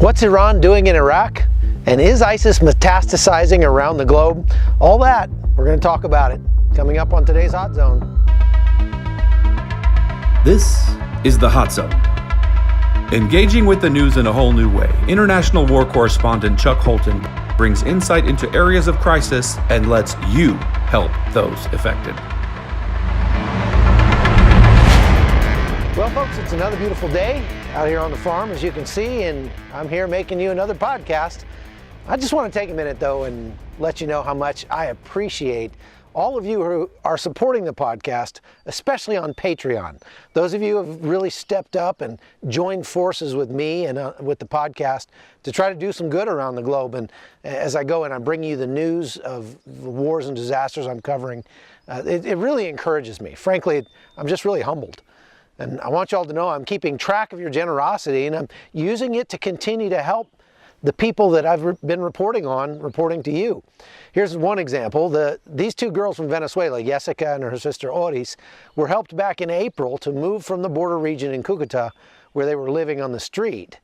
What's Iran doing in Iraq? And is ISIS metastasizing around the globe? All that, we're going to talk about it coming up on today's Hot Zone. This is the Hot Zone. Engaging with the news in a whole new way, international war correspondent Chuck Holton brings insight into areas of crisis and lets you help those affected. Well, folks, it's another beautiful day out here on the farm, as you can see, and I'm here making you another podcast. I just want to take a minute, though, and let you know how much I appreciate all of you who are supporting the podcast, especially on Patreon. Those of you who have really stepped up and joined forces with me and with the podcast to try to do some good around the globe. And as I go and I bring you the news of the wars and disasters I'm covering, it really encourages me. Frankly, I'm just really humbled. And I want you all to know I'm keeping track of your generosity, and I'm using it to continue to help the people that I've been reporting to you. Here's one example. These two girls from Venezuela, Jessica and her sister Oris, were helped back in April to move from the border region in Cucuta, where they were living on the street.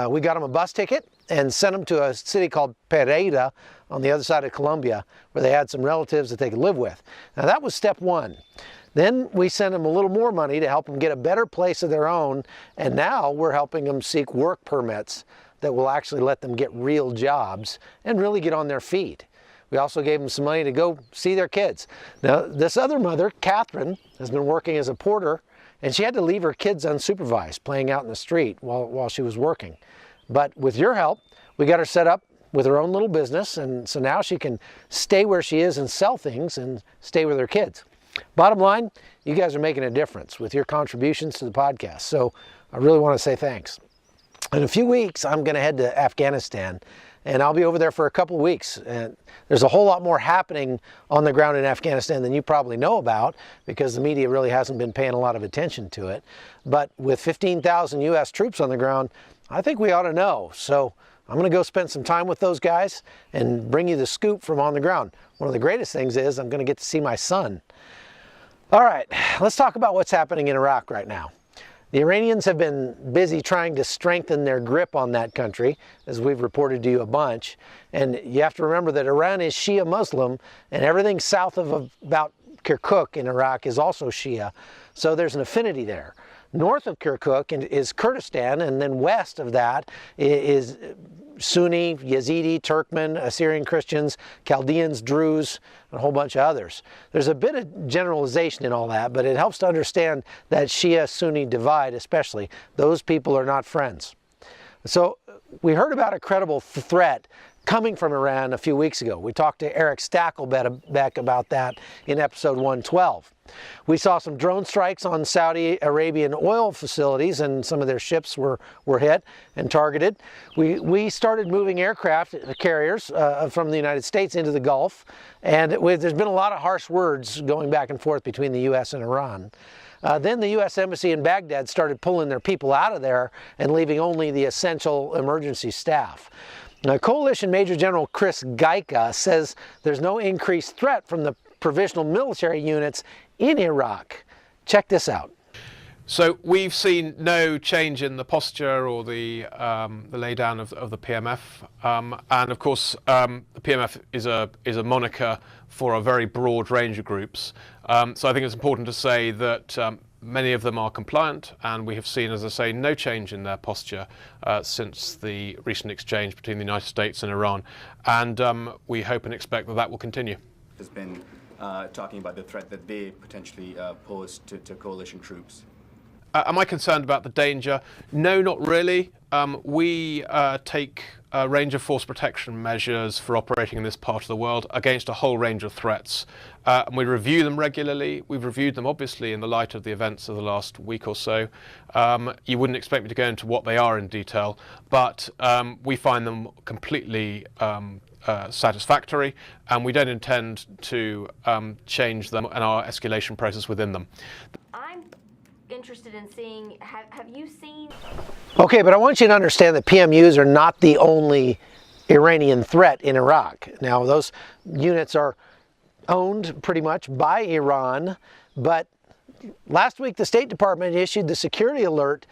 We got them a bus ticket and sent them to a city called Pereira on the other side of Colombia, where they had some relatives that they could live with. Now that was step one. Then we sent them a little more money to help them get a better place of their own, and now we're helping them seek work permits that will actually let them get real jobs and really get on their feet. We also gave them some money to go see their kids. Now, this other mother, Catherine, has been working as a porter, and she had to leave her kids unsupervised, playing out in the street while she was working. But with your help, we got her set up with her own little business, and so now she can stay where she is and sell things and stay with her kids. Bottom line, you guys are making a difference with your contributions to the podcast, so I really want to say thanks. In a few weeks, I'm going to head to Afghanistan, and I'll be over there for a couple of weeks. And there's a whole lot more happening on the ground in Afghanistan than you probably know about, because the media really hasn't been paying a lot of attention to it. But with 15,000 U.S. troops on the ground, I think we ought to know. So I'm going to go spend some time with those guys and bring you the scoop from on the ground. One of the greatest things is I'm going to get to see my son. All right, let's talk about what's happening in Iraq right now. The Iranians have been busy trying to strengthen their grip on that country, as we've reported to you a bunch. And you have to remember that Iran is Shia Muslim, and everything south of about Kirkuk in Iraq is also Shia. So there's an affinity there. North of Kirkuk is Kurdistan, and then west of that is Sunni, Yazidi, Turkmen, Assyrian Christians, Chaldeans, Druze, and a whole bunch of others. There's a bit of generalization in all that, but it helps to understand that Shia-Sunni divide especially. Those people are not friends. So we heard about a credible threat coming from Iran a few weeks ago. We talked to Eric Stackelbeck about that in episode 112. We saw some drone strikes on Saudi Arabian oil facilities, and some of their ships were hit and targeted. We started moving aircraft carriers from the United States into the Gulf, and there's been a lot of harsh words going back and forth between the U.S. and Iran. Then the U.S. Embassy in Baghdad started pulling their people out of there and leaving only the essential emergency staff. Now, Coalition Major General Chris Gaika says there's no increased threat from the provisional military units in Iraq. Check this out. So we've seen no change in the posture or the laydown of the PMF, and of course the PMF is a moniker for a very broad range of groups. So I think it's important to say that many of them are compliant, and we have seen, as I say, no change in their posture since the recent exchange between the United States and Iran, and we hope and expect that that will continue. Has been talking about the threat that they potentially pose to coalition troops. Am I concerned about the danger? No, not really. We take a range of force protection measures for operating in this part of the world against a whole range of threats. And we review them regularly. We've reviewed them, obviously, in the light of the events of the last week or so. You wouldn't expect me to go into what they are in detail, but we find them completely satisfactory, and we don't intend to change them and our escalation process within them. I'm interested in seeing, have you seen? Okay, but I want you to understand that PMUs are not the only Iranian threat in Iraq. Now, those units are owned pretty much by Iran, but last week the State Department issued the security alert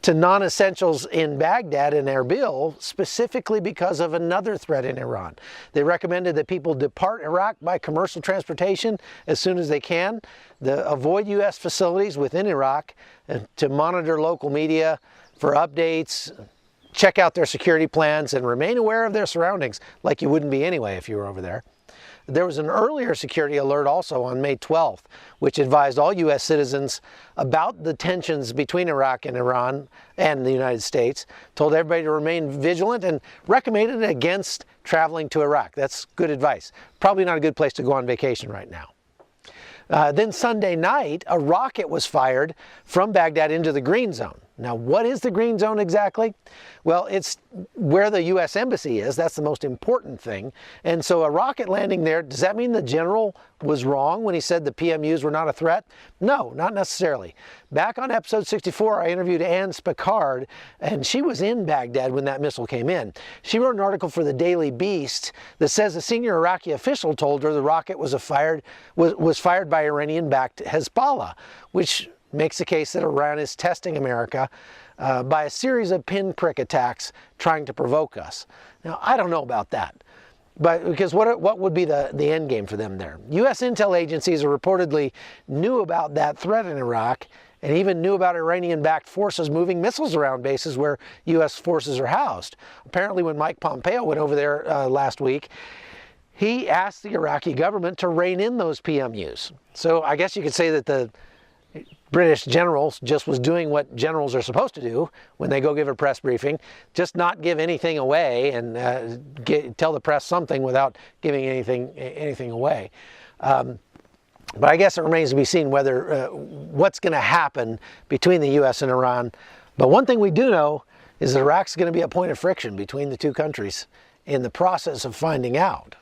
to non-essentials in Baghdad and Erbil, specifically because of another threat in Iran. They recommended that people depart Iraq by commercial transportation as soon as they can, avoid U.S. facilities within Iraq, to monitor local media for updates, check out their security plans, and remain aware of their surroundings, like you wouldn't be anyway if you were over there. There was an earlier security alert also on May 12th, which advised all U.S. citizens about the tensions between Iraq and Iran and the United States, told everybody to remain vigilant, and recommended against traveling to Iraq. That's good advice. Probably not a good place to go on vacation right now. Then Sunday night, a rocket was fired from Baghdad into the Green Zone. Now, what is the Green Zone exactly? Well, it's where the U.S. Embassy is. That's the most important thing. And so a rocket landing there, does that mean the general was wrong when he said the PMUs were not a threat? No, not necessarily. Back on episode 64, I interviewed Anne Spicard, and she was in Baghdad when that missile came in. She wrote an article for the Daily Beast that says a senior Iraqi official told her the rocket was fired by Iranian-backed Hezbollah, which makes the case that Iran is testing America by a series of pinprick attacks trying to provoke us. Now, I don't know about that, but because what would be the end game for them there? U.S. intel agencies reportedly knew about that threat in Iraq and even knew about Iranian-backed forces moving missiles around bases where U.S. forces are housed. Apparently, when Mike Pompeo went over there last week, he asked the Iraqi government to rein in those PMUs. So I guess you could say that the British generals just was doing what generals are supposed to do when they go give a press briefing, just not give anything away and tell the press something without giving anything away. But I guess it remains to be seen whether what's going to happen between the U.S. and Iran. But one thing we do know is that Iraq's going to be a point of friction between the two countries in the process of finding out.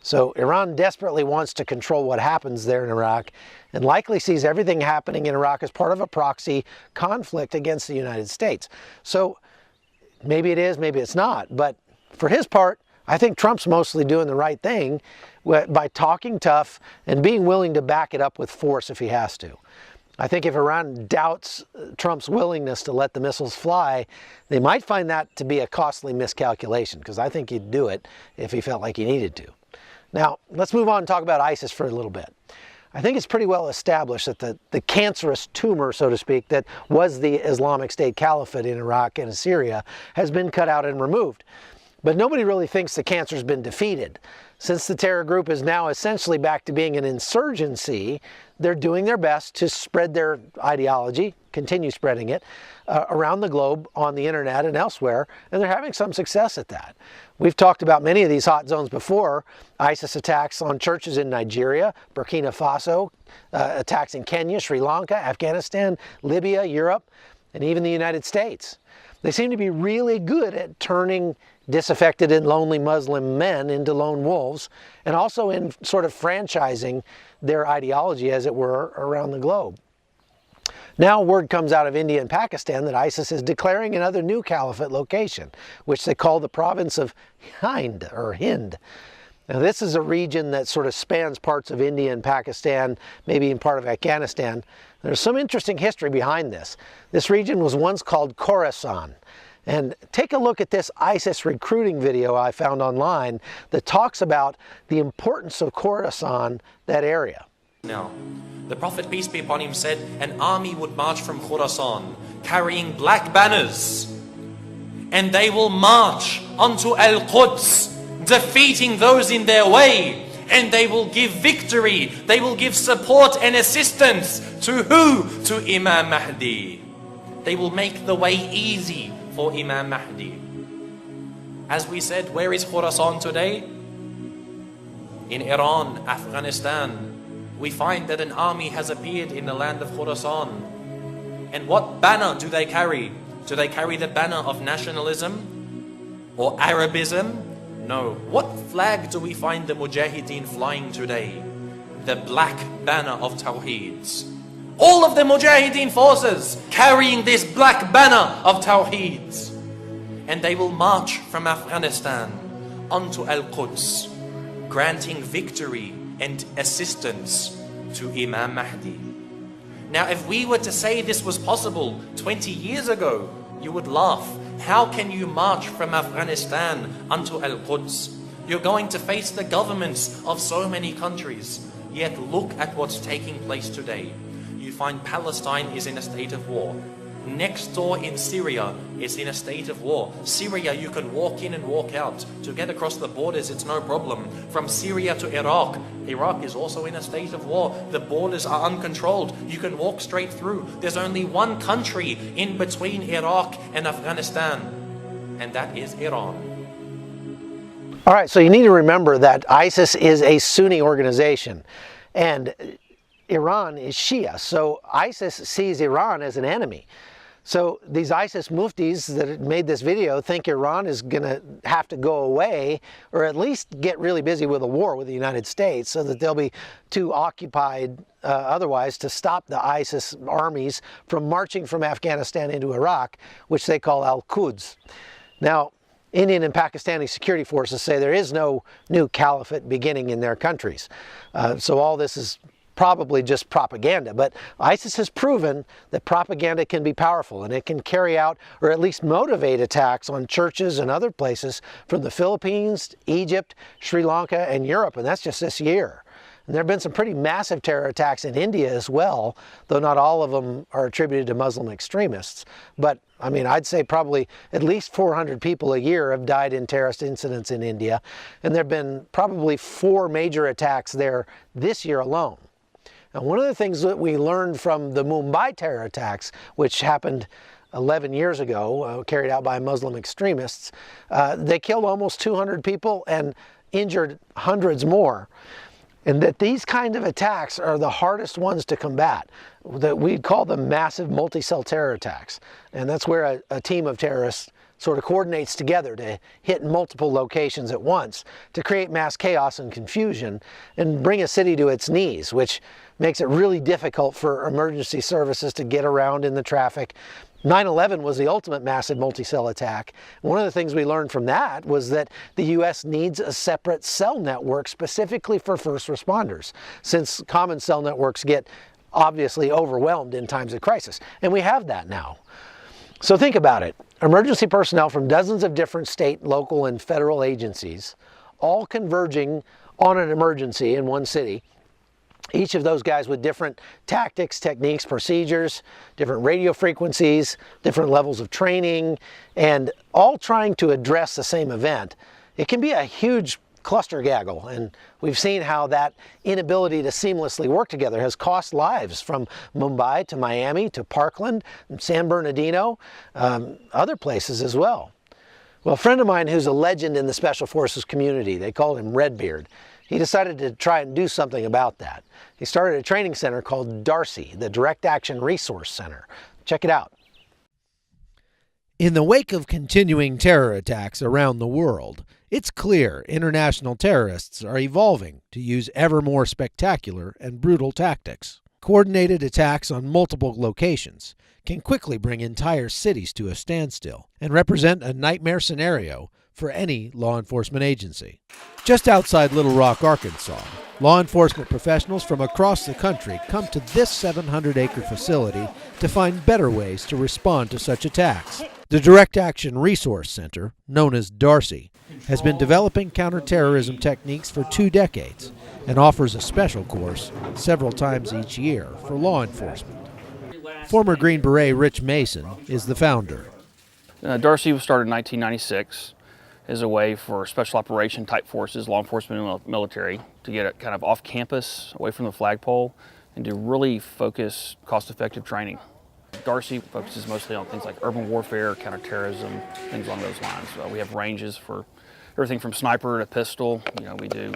So Iran desperately wants to control what happens there in Iraq and likely sees everything happening in Iraq as part of a proxy conflict against the United States. So maybe it is, maybe it's not. But for his part, I think Trump's mostly doing the right thing by talking tough and being willing to back it up with force if he has to. I think if Iran doubts Trump's willingness to let the missiles fly, they might find that to be a costly miscalculation, because I think he'd do it if he felt like he needed to. Now, let's move on and talk about ISIS for a little bit. I think it's pretty well established that the cancerous tumor, so to speak, that was the Islamic State Caliphate in Iraq and Syria has been cut out and removed. But nobody really thinks the cancer's been defeated. Since the terror group is now essentially back to being an insurgency, they're doing their best to spread their ideology, continue spreading it, around the globe on the internet and elsewhere, and they're having some success at that. We've talked about many of these hot zones before: ISIS attacks on churches in Nigeria, Burkina Faso, attacks in Kenya, Sri Lanka, Afghanistan, Libya, Europe, and even the United States. They seem to be really good at turning disaffected and lonely Muslim men into lone wolves, and also in sort of franchising their ideology, as it were, around the globe. Now word comes out of India and Pakistan that ISIS is declaring another new caliphate location, which they call the province of Hind, or Hind. Now this is a region that sort of spans parts of India and Pakistan, maybe in part of Afghanistan. There's some interesting history behind this. This region was once called Khorasan. And take a look at this ISIS recruiting video I found online that talks about the importance of Khorasan, that area. Now, the Prophet, peace be upon him, said an army would march from Khorasan carrying black banners, and they will march onto Al-Quds, defeating those in their way, and they will give victory, they will give support and assistance to who? To Imam Mahdi. They will make the way easy for Imam Mahdi. As we said, where is Khorasan today? In Iran, Afghanistan. We find that an army has appeared in the land of Khorasan. And what banner do they carry? Do they carry the banner of nationalism or Arabism? No. What flag do we find the Mujahideen flying today? The black banner of Tawheed. All of the Mujahideen forces carrying this black banner of Tawheed. And they will march from Afghanistan onto Al-Quds, granting victory and assistance to Imam Mahdi. Now, if we were to say this was possible 20 years ago, you would laugh. How can you march from Afghanistan unto Al-Quds? You're going to face the governments of so many countries. Yet look at what's taking place today. You find Palestine is in a state of war. Next door in Syria is in a state of war. Syria, you can walk in and walk out. To get across the borders, it's no problem. From Syria to Iraq, Iraq is also in a state of war. The borders are uncontrolled. You can walk straight through. There's only one country in between Iraq and Afghanistan, and that is Iran. All right, so you need to remember that ISIS is a Sunni organization, and Iran is Shia. So ISIS sees Iran as an enemy. So these ISIS muftis that made this video think Iran is going to have to go away, or at least get really busy with a war with the United States, so that they'll be too occupied otherwise to stop the ISIS armies from marching from Afghanistan into Iraq, which they call Al-Quds. Now, Indian and Pakistani security forces say there is no new caliphate beginning in their countries. So all this is probably just propaganda, but ISIS has proven that propaganda can be powerful, and it can carry out or at least motivate attacks on churches and other places from the Philippines, Egypt, Sri Lanka, and Europe, and that's just this year. And there have been some pretty massive terror attacks in India as well, though not all of them are attributed to Muslim extremists. But I mean, I'd say probably at least 400 people a year have died in terrorist incidents in India, and there have been probably 4 major attacks there this year alone. Now, one of the things that we learned from the Mumbai terror attacks, which happened 11 years ago, carried out by Muslim extremists, they killed almost 200 people and injured hundreds more. And that these kind of attacks are the hardest ones to combat. That we'd call them massive multi-cell terror attacks. And that's where a team of terrorists sort of coordinates together to hit multiple locations at once to create mass chaos and confusion and bring a city to its knees, which makes it really difficult for emergency services to get around in the traffic. 9/11 was the ultimate massive multi-cell attack. One of the things we learned from that was that the U.S. needs a separate cell network specifically for first responders, since common cell networks get obviously overwhelmed in times of crisis. And we have that now. So think about it. Emergency personnel from dozens of different state, local, and federal agencies, all converging on an emergency in one city. Each of those guys with different tactics, techniques, procedures, different radio frequencies, different levels of training, and all trying to address the same event. It can be a huge cluster gaggle, and we've seen how that inability to seamlessly work together has cost lives, from Mumbai to Miami to Parkland, San Bernardino, other places as well. Well, a friend of mine who's a legend in the Special Forces community, they called him Redbeard, he decided to try and do something about that. He started a training center called Darcy, the Direct Action Resource Center. Check it out. In the wake of continuing terror attacks around the world, it's clear international terrorists are evolving to use ever more spectacular and brutal tactics. Coordinated attacks on multiple locations can quickly bring entire cities to a standstill and represent a nightmare scenario for any law enforcement agency. Just outside Little Rock, Arkansas, law enforcement professionals from across the country come to this 700-acre facility to find better ways to respond to such attacks. The Direct Action Resource Center, known as Darcy, has been developing counterterrorism techniques for 2 decades and offers a special course several times each year for law enforcement. Former Green Beret Rich Mason is the founder. Darcy was started in 1996 as a way for special operation type forces, law enforcement and military, to get it kind of off campus, away from the flagpole, and to really focus cost-effective training. Darcy focuses mostly on things like urban warfare, counterterrorism, things along those lines. We have ranges for everything from sniper to pistol. We do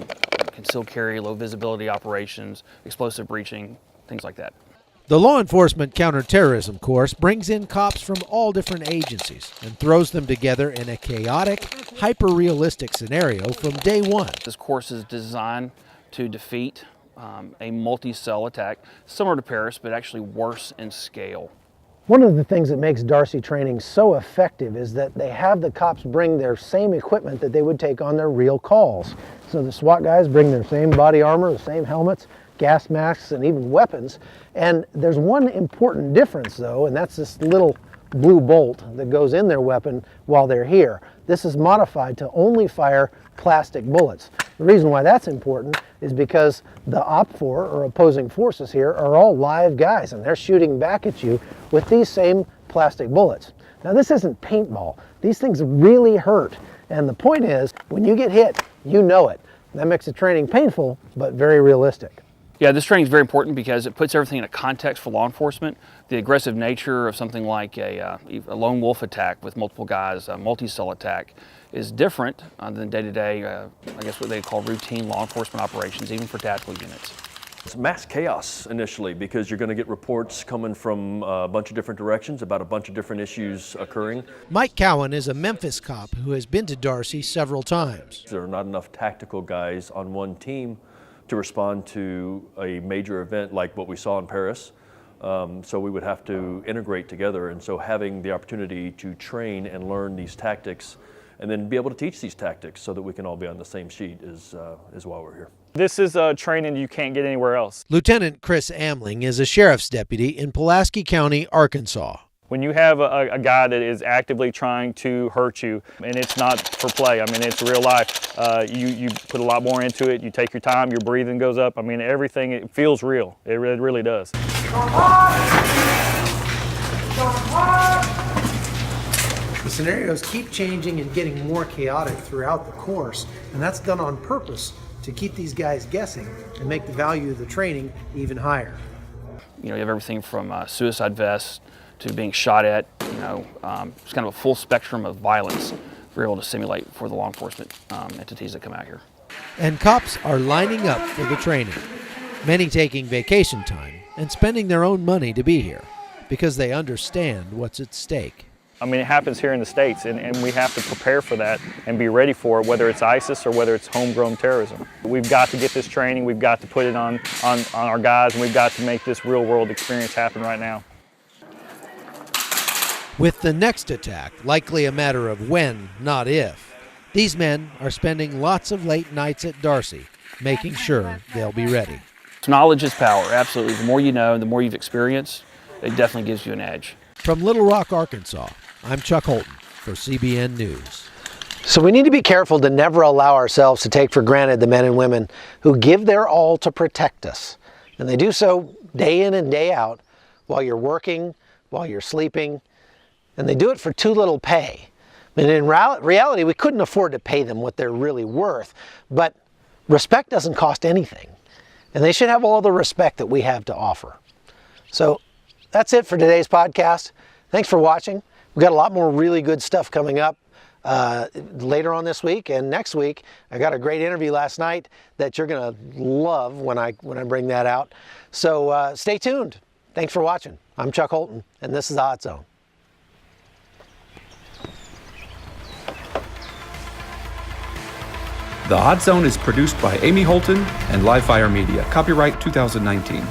concealed carry, low visibility operations, explosive breaching, things like that. The Law Enforcement Counterterrorism course brings in cops from all different agencies and throws them together in a chaotic, hyper-realistic scenario from day one. This course is designed to defeat a multi-cell attack, similar to Paris, but actually worse in scale. One of the things that makes Darcy training so effective is that they have the cops bring their same equipment that they would take on their real calls. So the SWAT guys bring their same body armor, the same helmets, gas masks, and even weapons. And there's one important difference though, and that's this little blue bolt that goes in their weapon while they're here. This is modified to only fire plastic bullets. The reason why that's important is because the OPFOR, or opposing forces here, are all live guys, and they're shooting back at you with these same plastic bullets. Now this isn't paintball. These things really hurt. And the point is, when you get hit, you know it. That makes the training painful, but very realistic. Yeah, this training is very important because it puts everything in a context for law enforcement. The aggressive nature of something like a lone wolf attack with multiple guys, a multi-cell attack, is different than day-to-day, I guess what they call routine law enforcement operations, even for tactical units. It's mass chaos initially because you're going to get reports coming from a bunch of different directions about a bunch of different issues occurring. Mike Cowan is a Memphis cop who has been to Darcy several times. There are not enough tactical guys on one team to respond to a major event like what we saw in Paris. So we would have to integrate together, and so having the opportunity to train and learn these tactics and then be able to teach these tactics so that we can all be on the same sheet is why we're here. This is training you can't get anywhere else. Lieutenant Chris Amling is a sheriff's deputy in Pulaski County, Arkansas. When you have a guy that is actively trying to hurt you, and it's not for play, I mean, it's real life, you put a lot more into it, you take your time, your breathing goes up, I mean, everything, it feels real. It really does. The scenarios keep changing and getting more chaotic throughout the course, and that's done on purpose to keep these guys guessing and make the value of the training even higher. You know, you have everything from suicide vests to being shot at, you know, it's kind of a full spectrum of violence we're able to simulate for the law enforcement entities that come out here. And cops are lining up for the training, many taking vacation time and spending their own money to be here because they understand what's at stake. I mean, it happens here in the States, and we have to prepare for that and be ready for it, whether it's ISIS or whether it's homegrown terrorism. We've got to get this training, we've got to put it on our guys, and we've got to make this real-world experience happen right now. With the next attack likely a matter of when, not if, these men are spending lots of late nights at Darcy, making sure they'll be ready. Knowledge is power, absolutely. The more you know, the more you've experienced, it definitely gives you an edge. From Little Rock, Arkansas, I'm Chuck Holton for CBN News. So we need to be careful to never allow ourselves to take for granted the men and women who give their all to protect us. And they do so day in and day out while you're working, while you're sleeping, and they do it for too little pay. I mean, in reality, we couldn't afford to pay them what they're really worth, but respect doesn't cost anything, and they should have all the respect that we have to offer. So that's it for today's podcast. Thanks for watching. We've got a lot more really good stuff coming up later on this week and next week. I got a great interview last night that you're going to love when I bring that out. So stay tuned. Thanks for watching. I'm Chuck Holton, and this is The Hot Zone. The Hot Zone is produced by Amy Holton and Livefire Media. Copyright 2019.